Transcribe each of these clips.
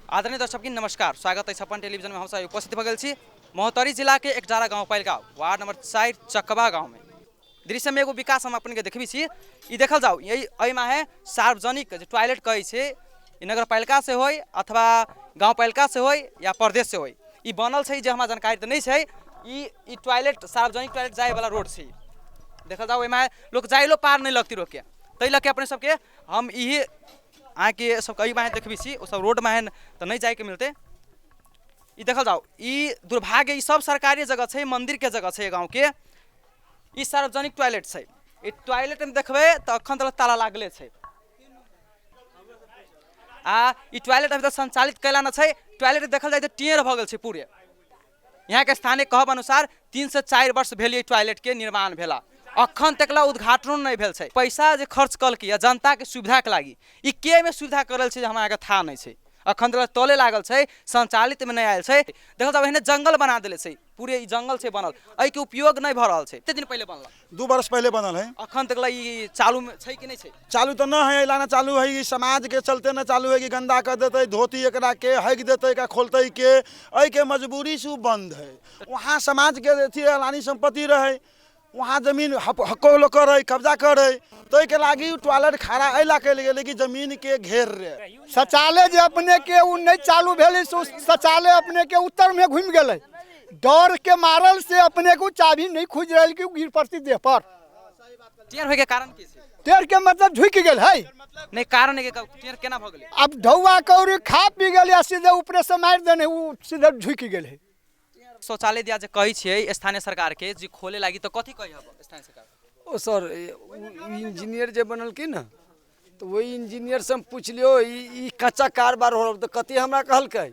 आदरणीय दर्शक नमस्कार, स्वागत है छप्पन टेलीविजन में। हम सब उपस्थित भगल छी महोत्तरी जिला के एकजारा गाँव पैलका वार्ड नंबर 4 चकबा गाँव में। दृश्य में एगो विकास हम अपन के देखबी छी। ई देखल जाओ यही एहिमा है सार्वजनिक जो टॉयलेट कहे छे, ई नगर पालिका से होय अथवा गाँव पालिका से होय या प्रदेश से होय, ई बनल छे जे हमरा जानकारी तो नहीं छे। ई टॉयलेट सार्वजनिक टॉयलेट जाए वाला रोड छे। देखल जाओ एहिमा लोग जाइलो पार नहीं लगती रोके, तै लके अपने सबके हम यही आके सब कई माहे देखबी छी। ओ सब रोड में तो नहीं जाए के मिलते। ई देखल जाओ ई दुर्भाग्य, ई सब सरकारी जगह छे, मंदिर के जगह छे गाँव के। ई सार्वजनिक टॉयलेट छे। ई टॉयलेट में देखबे तो अखन तक ताला लागले छे। ई टॉयलेट अभी तक संचालित कैला न छे। टॉयलेट देखल जाए तो टेढ़ भ गेल छे पूरे। यहाँ के स्थानीय कहब अनुसार 3 से 4 वर्ष भेल टॉयलेट के निर्माण भेला, अखन तकला उद्घाटन नहीं भेल छे। पैसा जे खर्च कल के जनता के सुविधा के लागी ई के में सुविधा करल छे हमरा के था नहीं छे। अखन तक तले लागल छे, संचालित में नहीं आयल छे। देखल जाओ एहने जंगल बना देले छे, पूरे ई जंगल से बनल, एहि के उपयोग नहीं भ रहल छे। कितने दिन पहले बनल? 2 वर्ष पहले बनल है। अखन तक ई चालू में छे कि नहीं छे? चालू तो न है, लाना चालू है कि समाज के चलते न चालू है कि गंदा कर देते, धोती एकरा के हक देते का खोलते के, एहि के मजबूरी से बंद है। वहाँ समाज के अथी लानी संपत्ति रहे, वहाँ जमीन हको लोग करे, कब्जा करे, तो के लागी टॉयलेट खड़ा अला के लिए कि जमीन के घेर रहे। शौचालय जे अपने के उ नहीं चालू भेले, शौचालय अपने के उत्तर में घूम गए। डर के मारल से अपने को चाबी नहीं खुज रही कि गिर पड़ती देह पर। टेढ़ होय के कारण की छे? टेढ़ के मतलब झुक गेल है। नहीं कारण है के टेढ़ केना भ गेलै? अब ढौआ कौरी खा पी गेल, सीधे ऊपर से मार देने उ सीधे झुक गेल है। शौचालय दिया जे कही छे स्थानीय सरकार के जे खोले लागी, तो कथी कही हब स्थानीय सरकार? ओ सर इंजीनियर जे बनल की ना, तो वही इंजीनियर से हम पूछलियो ई कच्चा कारोबार हो तो कथी हमरा कहलकै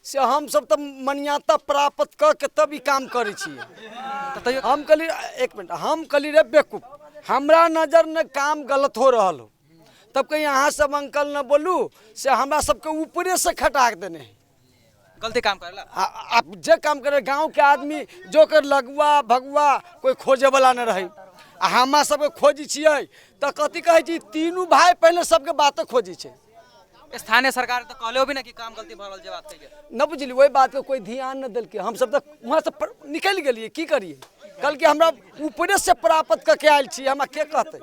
से हम सब तो मान्यता प्राप्त क के तब ई काम करे छिए। हम कहली एक मिनट, हम कहली रे बेवकूफ, हमरा नजर में काम गलत हो रहल हो, तब कहीं अहाँ सब अंकल न बोलू से हमरा सबके ऊपरे से खटाक देने है। गलती काम करला आप जे काम करे गांव के आदमी जो कर लगुआ भगुआ कोई खोजे वाला न रहे, हमा सबके खोजी छिए तो कथी कहे छी, तीनों भाई पहले सबके बात खोजी छे। स्थानीय सरकार तो कहले भी ना कि काम गलती भरल जे बात छै न बुझली, वही बात के कोई ध्यान न दिल के। हम सब तो वहाँ से निकल गेलिए, की करिए? कल के हमरा ऊपरे से प्राप्त करके आयल छी, हमरा के कहते?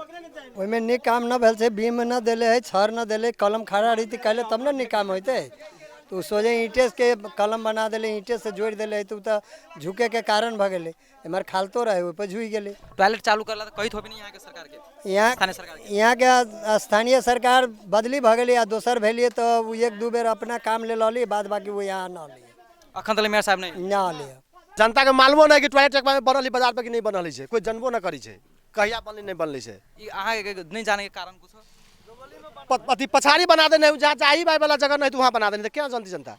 ओइमे निक काम न भेल छे, बीम न देले है, छर न देले, कलम खड़ा रही कहले तब न निक काम होते। तो सोचे ईंटे के कलम बना देले, ईंटे से जोड़ देले, तो झुके के कारण भ गेले। हमार खालतो रहे ऊपर झुक गेले। टॉयलेट चालू करला तो कही थोबी नहीं यहाँ के सरकार के, यहाँ स्थानीय सरकार के। यहाँ के स्थानीय सरकार बदली भ गेली आ दोसर भेलिए तो 1-2 बेर अपना काम ले लली, बाद बाकी वो यहाँ न लिए। अखन तक मेयर साहब नहीं न लिए। जनता के मालूम नहीं कि टॉयलेट चकवा में बनल बाजार पे कि नहीं बनल है, कोई जनबो न करी छे कहिया बनल नहीं बनल है। ई अहाँ के नहीं जाने के कारण कुछ अति पछाड़ी बना देने, जहाँ चाही बाई वाला जगह नहीं तो वहाँ बना देने, तो क्या जानती जनता?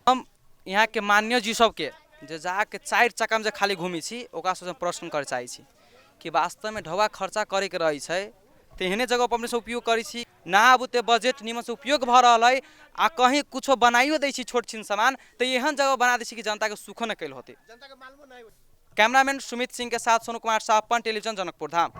हम यहाँ के मान्य जी सबके जे जाके 4 चक्का में जे खाली घूमी छी, ओकरा से प्रश्न करे चाहे छी कि वास्तव में ढवा खर्चा करे के रही है तेहने जगह पर अपने से उपयोग करी छी ना, बुते बजट निमन से उपयोग भ रहा है आ कहीं कुछ बनाइयो दै छी छोट छीन सामान, तो एहन जगह बना दै छी कि जनता के सुख न कैल होते। कैमरामैन सुमित सिंह के साथ सोनू कुमार साहब, टेलीविजन जनकपुर धाम।